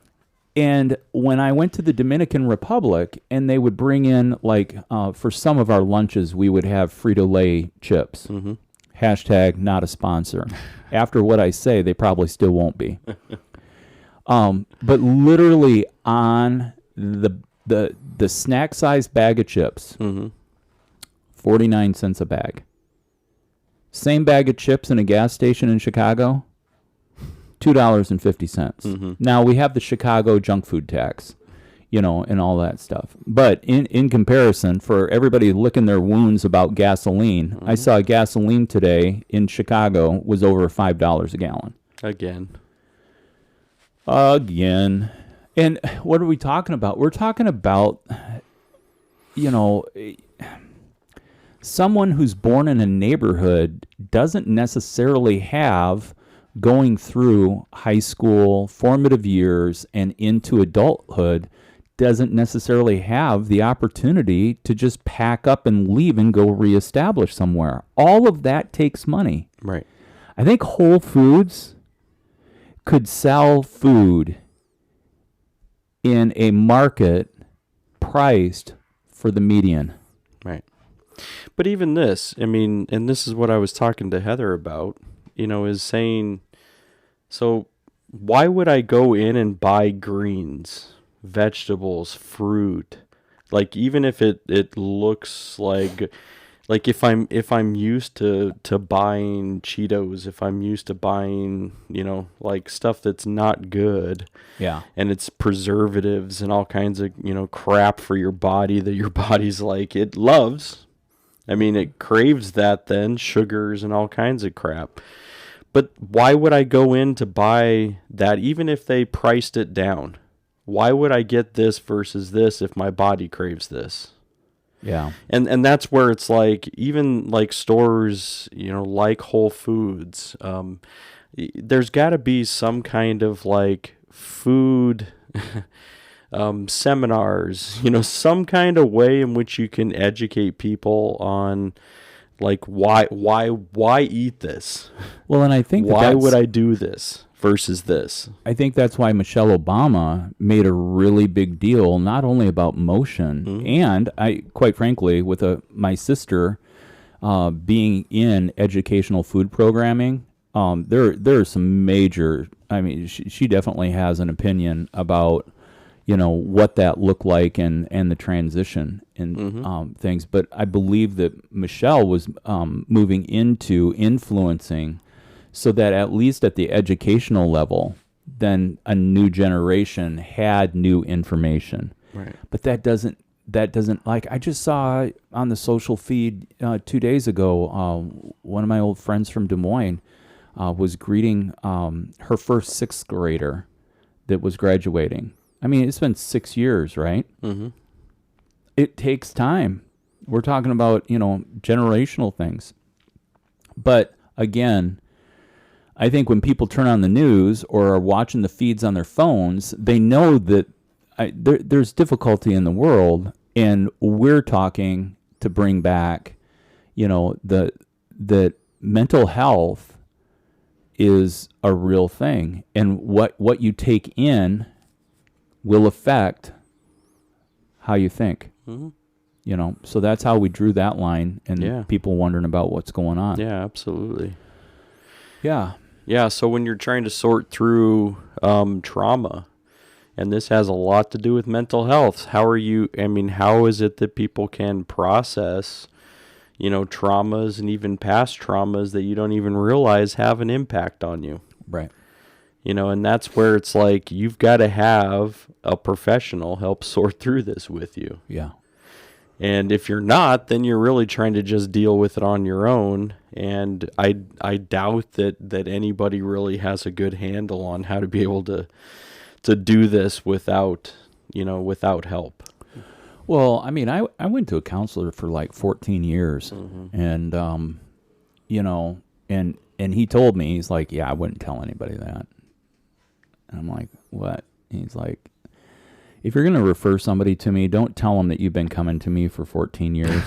and when I went to the Dominican Republic, and they would bring in, like, for some of our lunches, we would have Frito-Lay chips. Hashtag not a sponsor. After what I say, they probably still won't be. But literally on the snack size bag of chips, 49 cents a bag. Same bag of chips in a gas station in Chicago, $2.50. Now we have the Chicago junk food tax, and all that stuff. But in comparison, for everybody licking their wounds about gasoline, I saw gasoline today in Chicago was over $5 a gallon. Again. And what are we talking about? We're talking about, someone who's born in a neighborhood doesn't necessarily have, going through high school, formative years, and into adulthood, doesn't necessarily have the opportunity to just pack up and leave and go reestablish somewhere. All of that takes money. Right. I think Whole Foods could sell food in a market priced for the median. Right. But even this, I mean, and this is what I was talking to Heather about, is saying, so why would I go in and buy greens, vegetables, fruit? Like, even if it looks like if I'm used to buying Cheetos, if I'm used to buying, like stuff that's not good. Yeah. And it's preservatives and all kinds of, crap for your body that your body's like, it loves. I mean, it craves that then, sugars and all kinds of crap. But why would I go in to buy that, even if they priced it down? Why would I get this versus this if my body craves this? Yeah. And that's where it's like, even like stores, like Whole Foods, there's got to be some kind of like food seminars, some kind of way in which you can educate people on like why eat this? Well, and I think why would I do this versus this? I think that's why Michelle Obama made a really big deal, not only about motion, and I, quite frankly, with my sister being in educational food programming, there are some major. I mean, she definitely has an opinion about what that looked like and the transition and things. But I believe that Michelle was moving into influencing, so that at least at the educational level, then a new generation had new information. Right. But that doesn't like, I just saw on the social feed 2 days ago, one of my old friends from Des Moines was greeting her first sixth grader that was graduating. I mean, it's been 6 years, right? It takes time. We're talking about, generational things. But again, I think when people turn on the news or are watching the feeds on their phones, they know that there's difficulty in the world, and we're talking to bring back, that mental health is a real thing, and what you take in will affect how you think. So that's how we drew that line, and people wondering about what's going on. Yeah, absolutely. Yeah. So when you're trying to sort through trauma, and this has a lot to do with mental health, how is it that people can process, traumas and even past traumas that you don't even realize have an impact on you? Right. And that's where it's like you've got to have a professional help sort through this with you. Yeah. And if you're not, then you're really trying to just deal with it on your own. And I doubt that anybody really has a good handle on how to be able to do this without help. Well, I mean, I went to a counselor for like 14 years, and and he told me, he's like, yeah, I wouldn't tell anybody that. And I'm like, what? And he's like, if you're going to refer somebody to me, don't tell them that you've been coming to me for 14 years.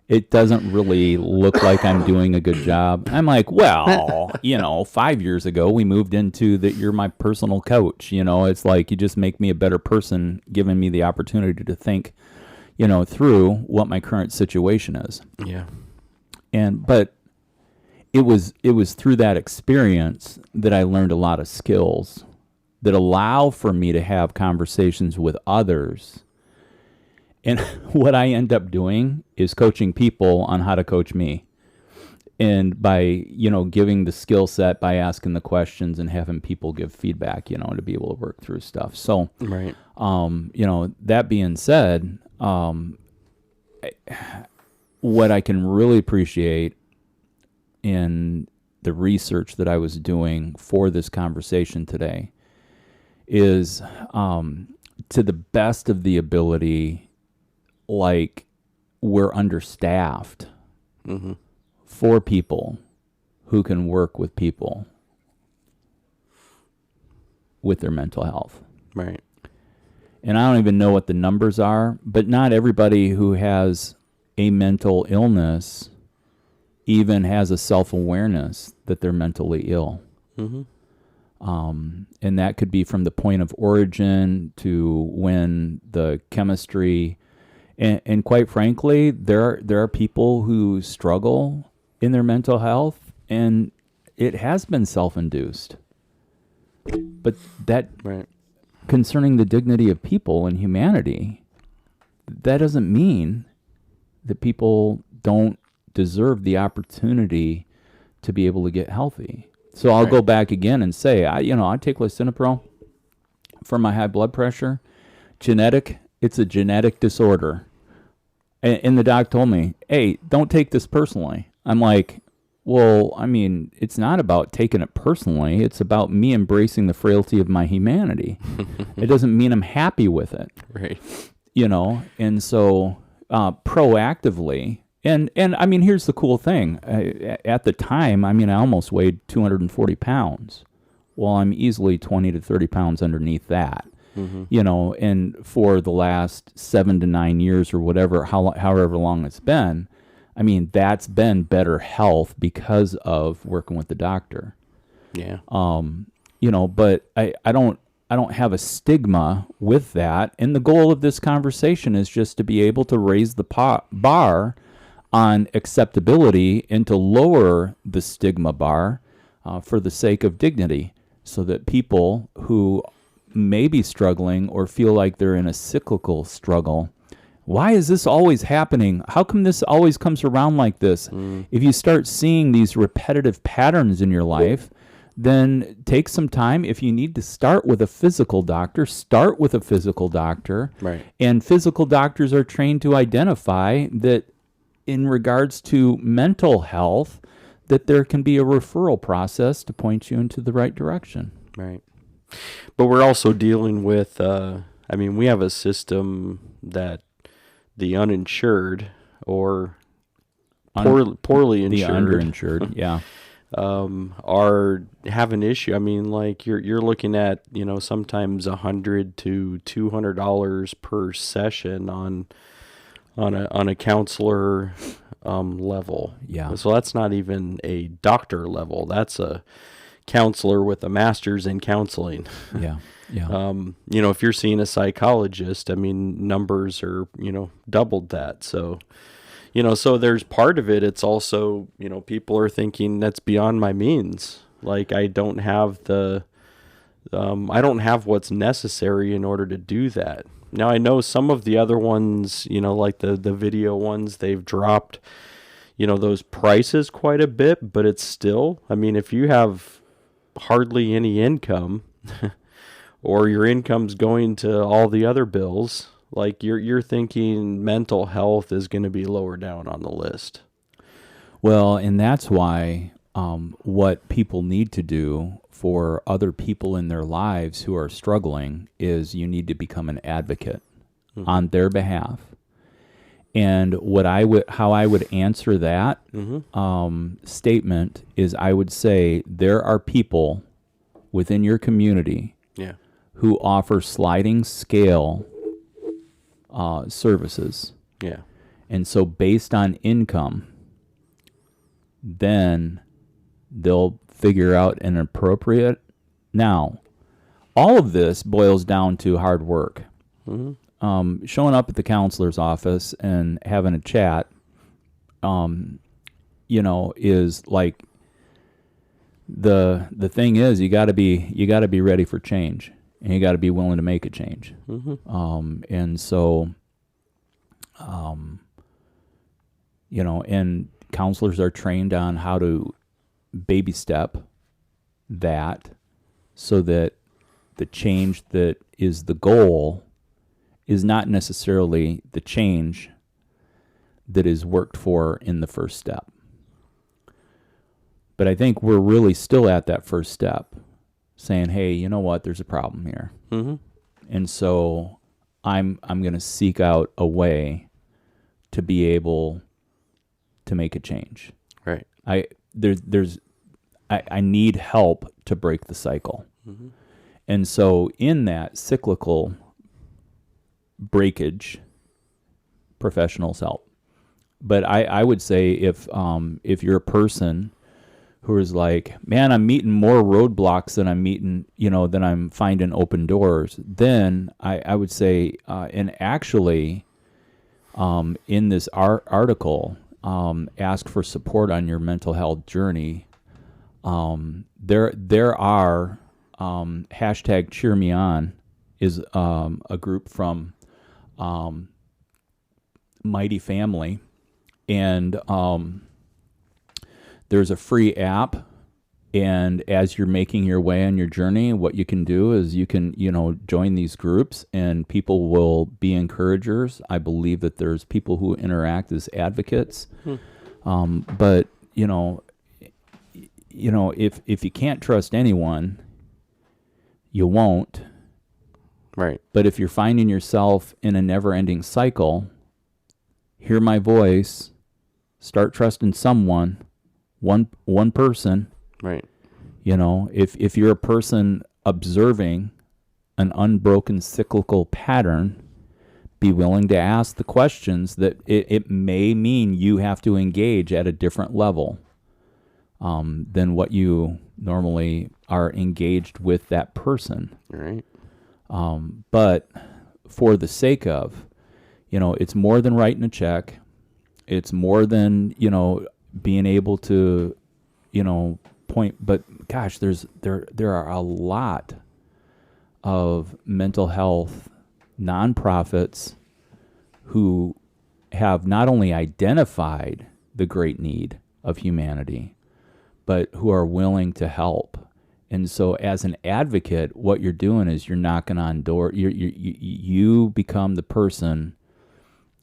It doesn't really look like I'm doing a good job. I'm like, well, 5 years ago we moved into that you're my personal coach. It's like you just make me a better person, giving me the opportunity to think, through what my current situation is. Yeah. But it was through that experience that I learned a lot of skills that allow for me to have conversations with others. And what I end up doing is coaching people on how to coach me. And by, giving the skill set, by asking the questions and having people give feedback, to be able to work through stuff. So, right. That being said, what I can really appreciate in the research that I was doing for this conversation today is, to the best of the ability, like, we're understaffed for people who can work with people with their mental health. Right. And I don't even know what the numbers are, but not everybody who has a mental illness even has a self-awareness that they're mentally ill. And that could be from the point of origin to when the chemistry, and quite frankly, there are people who struggle in their mental health, and it has been self-induced. But that, right. Concerning the dignity of people and humanity, that doesn't mean that people don't deserve the opportunity to be able to get healthy. So I'll go back again and say, I take lisinopril for my high blood pressure. It's a genetic disorder. And the doc told me, hey, don't take this personally. I'm like, well, I mean, it's not about taking it personally. It's about me embracing the frailty of my humanity. It doesn't mean I'm happy with it. Right. And so proactively, and I mean, here's the cool thing. At the time, I almost weighed 240 pounds. Well, I'm easily 20 to 30 pounds underneath that. And for the last 7 to 9 years or whatever, however long it's been, that's been better health because of working with the doctor. Yeah. But I don't have a stigma with that. And the goal of this conversation is just to be able to raise the bar on acceptability and to lower the stigma bar for the sake of dignity, so that people who may be struggling or feel like they're in a cyclical struggle, why is this always happening? How come this always comes around like this? If you start seeing these repetitive patterns in your life, then take some time. If you need to start with a physical doctor, start with a physical doctor. Right. And physical doctors are trained to identify that in regards to mental health, that there can be a referral process to point you into the right direction. Right. But we're also dealing with, we have a system that the uninsured or poorly insured, the underinsured, yeah, are have an issue. You're looking at, sometimes $100 to $200 per session on a counselor level. Yeah. So that's not even a doctor level. That's a counselor with a master's in counseling. Yeah. Yeah. If you're seeing a psychologist, numbers are, doubled that. So, so there's part of it. It's also, people are thinking that's beyond my means. Like, I don't have what's necessary in order to do that. Now, I know some of the other ones, like the video ones, they've dropped, those prices quite a bit, but it's still, if you have hardly any income, or your income's going to all the other bills, like you're thinking mental health is going to be lower down on the list. Well, and that's why what people need to do for other people in their lives who are struggling is you need to become an advocate on their behalf. And how I would answer that statement is, I would say there are people within your community Yeah. who offer sliding scale services. Yeah. And so based on income, then they'll figure out an appropriate. Now, all of this boils down to hard work. Showing up at the counselor's office and having a chat, is like the thing is you got to be ready for change, and you got to be willing to make a change. And so, and counselors are trained on how to baby step that, so that the change that is the goal is not necessarily the change that is worked for in the first step. But I think we're really still at that first step, saying, hey, you know what, there's a problem here. And so I'm going to seek out a to be able to make a change. Right. I need help to break the cycle. And so in that cyclical breakage, professionals help. But I would say if you're a person who is like, man, I'm meeting more roadblocks than than I'm finding open doors, then I would say, and actually, in this article, ask for support on your mental health journey. There are hashtag Cheer Me On is a group from Mighty Family, and there's a free app, and as you're making your way on your journey, what you can do is you can join these groups, and people will be encouragers. I believe that there's people who interact as advocates. But if you can't trust anyone, you won't. Right. But if you're finding yourself in a never-ending cycle, hear my voice, start trusting someone, one person. Right. If you're a person observing an unbroken cyclical pattern, be willing to ask the questions that it may mean you have to engage at a different level than what you normally are engaged with that person. Right. But for the sake of, it's more than writing a check. It's more than, being able to, point. But gosh, there are a lot of mental health nonprofits who have not only identified the great need of humanity, but who are willing to help. And so as an advocate, what you're doing is you're knocking on doors. You become the person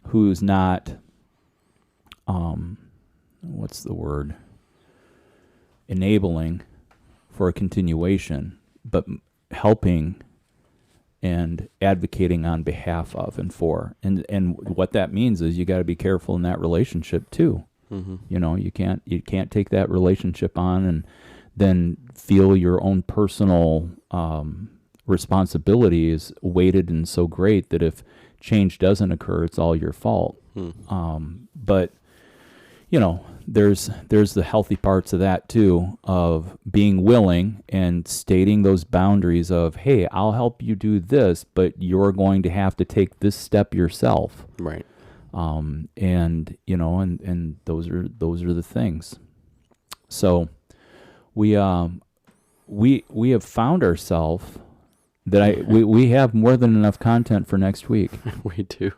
who's not, what's the word? Enabling for a continuation, but helping and advocating on behalf of and for. And what that means is you got to be careful in that relationship too. You can't take that relationship on and then feel your own personal responsibility is weighted and so great that if change doesn't occur, it's all your fault. But there's the healthy parts of that too, of being willing and stating those boundaries of, hey, I'll help you do this, but you're going to have to take this step yourself. Right. And those are the things. So we have found ourselves that we have more than enough content for next week. We do.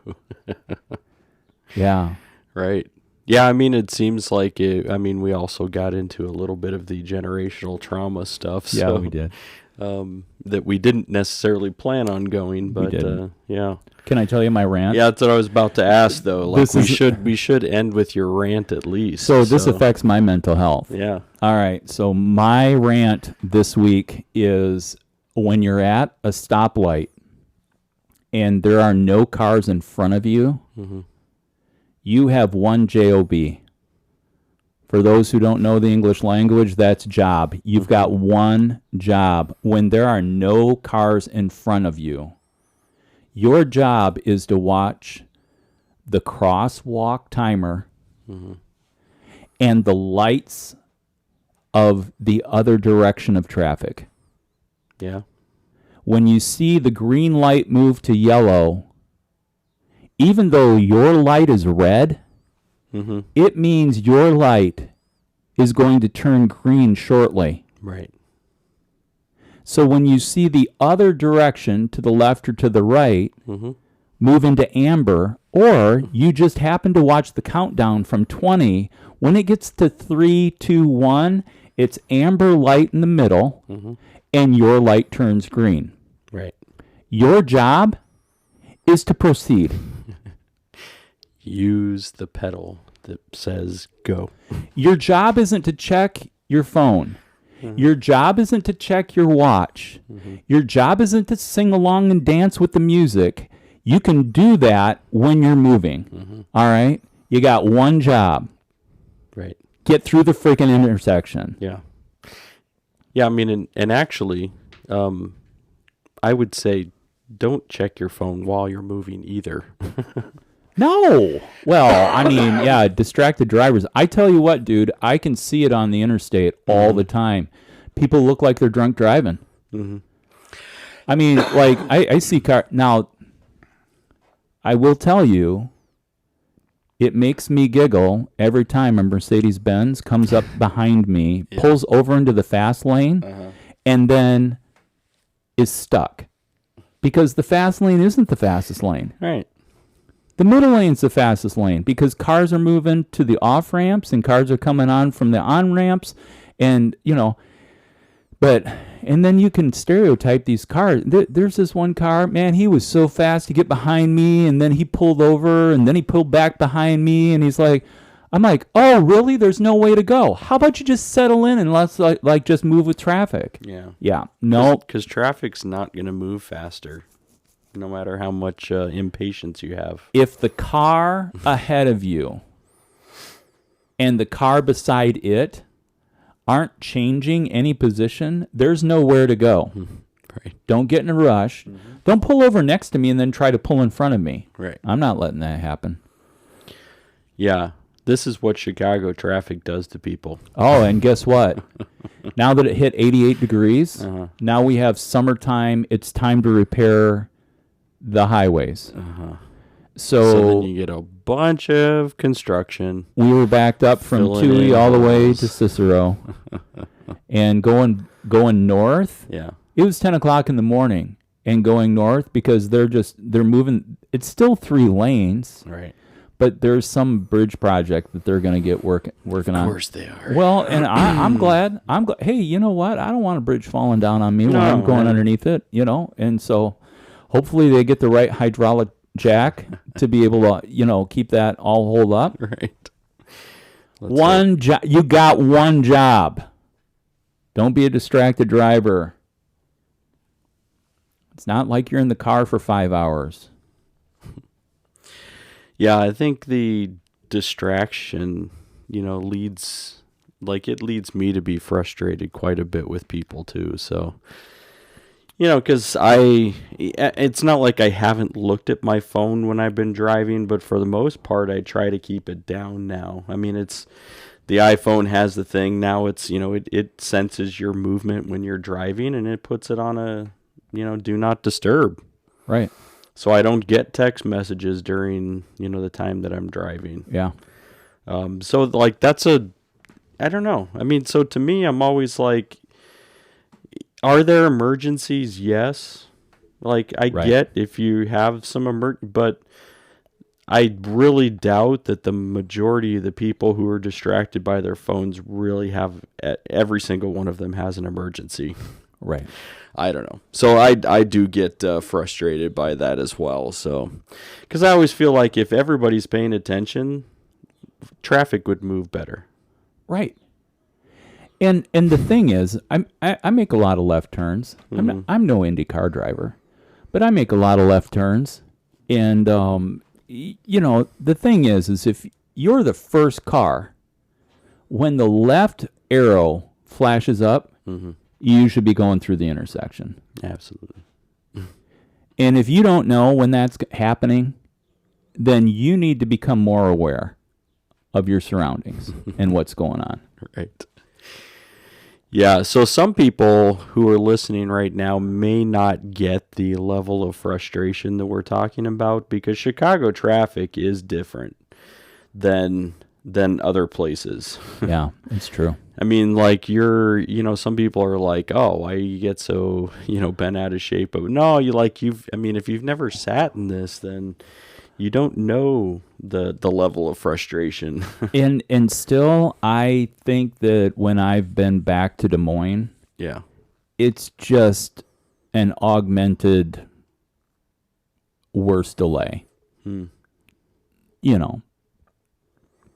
Yeah. Right. Yeah, I mean, it seems like it. I mean, we also got into a little bit of the generational trauma stuff. Yeah, So, we did. that we didn't necessarily plan on going, but didn't. yeah. Can I tell you my rant? Yeah, that's what I was about to ask though. Like This is- we should end with your rant at least. So this affects my mental health. Yeah. All right. So my rant this week is when you're at a stoplight and there are no cars in front of you, you have one job. For those who don't know the English language, that's job. You've got one job. When there are no cars in front of you, your job is to watch the crosswalk timer and the lights of the other direction of traffic. Yeah. When you see the green light move to yellow, even though your light is red, it means your light is going to turn green shortly. Right. So when you see the other direction, to the left or to the right, move into amber, or you just happen to watch the countdown from 20, when it gets to 3, 2, 1, it's amber light in the middle, and your light turns green. Right. Your job is to proceed. Use the pedal that says go. Your job isn't to check your phone. Your job isn't to check your watch. Your job isn't to sing along and dance with the music. You can do that when you're moving. All right? You got one job. Right. Get through the freaking intersection. Yeah. Yeah, I mean, and actually, I would say don't check your phone while you're moving either. No. Well, I mean, yeah, distracted drivers. I tell you what, dude, I can see it on the interstate all the time. People look like they're drunk driving. I mean, like, I see car. Now, I will tell you, it makes me giggle every time a Mercedes-Benz comes up behind me, pulls over into the fast lane, and then is stuck. Because the fast lane isn't the fastest lane. Right. The middle lane's the fastest lane because cars are moving to the off ramps and cars are coming on from the on ramps, and and then you can stereotype these cars. There's this one car, man, he was so fast to get behind me, and then he pulled over, and then he pulled back behind me, and I'm like, oh, really? There's no way to go. How about you just settle in and let's like just move with traffic? Yeah. Yeah. No. Because traffic's not going to move faster, no matter how much impatience you have. If the car ahead of you and the car beside it aren't changing any position, there's nowhere to go. Right. Don't get in a rush. Don't pull over next to me and then try to pull in front of me. Right. I'm not letting that happen. Yeah. This is what Chicago traffic does to people. Oh, and guess what? Now that it hit 88 degrees, now we have summertime. It's time to repair the highways. So then you get a bunch of construction. We were backed up from Filling Tui in all the way holes. to Cicero. And going north, Yeah. it was 10 o'clock in the morning and going north because they're moving. It's still 3 lanes, Right. but there's some bridge project that they're going to get working on. Of course they are. Well, and I'm glad. Hey, you know what? I don't want a bridge falling down on me when No, I'm going right. underneath it, and so hopefully they get the right hydraulic jack to be able to, keep that all hold up. Right. One job. You got one job. Don't be a distracted driver. It's not like you're in the car for 5 hours. Yeah, I think the distraction, leads me to be frustrated quite a bit with people too. So, because it's not like I haven't looked at my phone when I've been driving, but for the most part, I try to keep it down now. I mean, the iPhone has the thing now. It's, it senses your movement when you're driving and it puts it on a, do not disturb. Right. So I don't get text messages during, the time that I'm driving. Yeah. So like I don't know. I mean, so to me, I'm always like, are there emergencies? Yes. Like I Right. get if you have some but I really doubt that the majority of the people who are distracted by their phones really have, every single one of them has an emergency. Right. I don't know. So I do get frustrated by that as well. So, because I always feel like if everybody's paying attention, traffic would move better. Right. And the thing is, I make a lot of left turns. I'm no IndyCar driver, but I make a lot of left turns. And the thing is if you're the first car, when the left arrow flashes up, you should be going through the intersection. Absolutely. And if you don't know when that's happening, then you need to become more aware of your surroundings and what's going on. Right. Yeah, so some people who are listening right now may not get the level of frustration that we're talking about, because Chicago traffic is different than other places. Yeah, it's true. I mean, like some people are like, oh, why you get so, bent out of shape? But no, if you've never sat in this, then you don't know the level of frustration. and still, I think that when I've been back to Des Moines, yeah, it's just an augmented worse delay.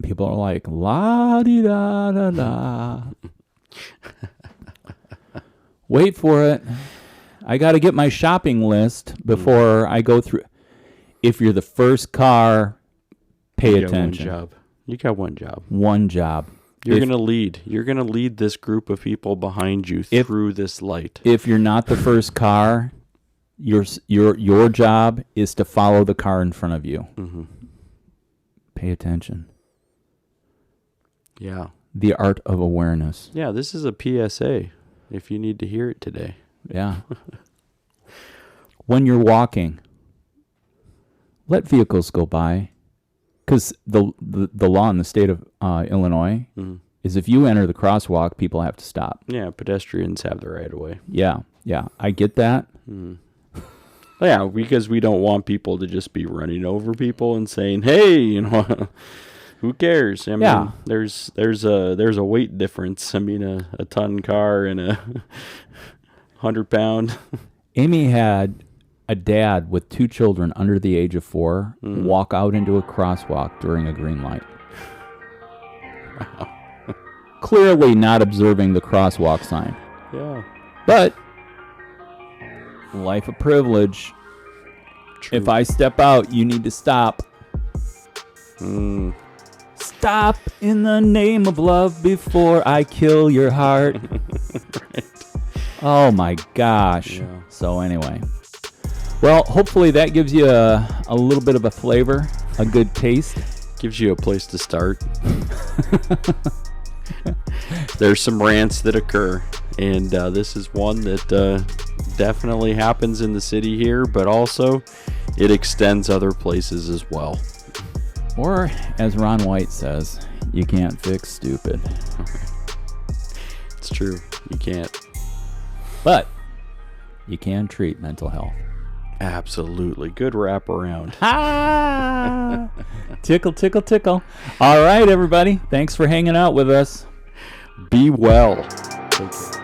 People are like, la di da da da. Wait for it. I got to get my shopping list before I go through. If you're the first car, pay attention. You got one job. One job. You're going to lead. You're going to lead this group of people behind you through this light. If you're not the first car, your job is to follow the car in front of you. Pay attention. Yeah. The art of awareness. Yeah, this is a PSA if you need to hear it today. Yeah. When you're walking, let vehicles go by, because the law in the state of Illinois is if you enter the crosswalk, people have to stop. Yeah, pedestrians have the right of way. Yeah, I get that. Yeah, because we don't want people to just be running over people and saying, "Hey, who cares?" I mean, there's a weight difference. I mean, a ton car and a 100-pound. Amy had a dad with 2 children under the age of 4 walk out into a crosswalk during a green light. Wow. Clearly not observing the crosswalk sign. Yeah. But life of privilege. True. If I step out, you need to stop. Stop in the name of love before I kill your heart. Right. Oh my gosh. Yeah. So anyway. Well, hopefully that gives you a little bit of a flavor, a good taste. Gives you a place to start. There's some rants that occur, and this is one that definitely happens in the city here, but also it extends other places as well. Or, as Ron White says, you can't fix stupid. It's true. You can't. But you can treat mental health. Absolutely. Good wraparound. Ah! Tickle, tickle, tickle. All right, everybody. Thanks for hanging out with us. Be well. Take care.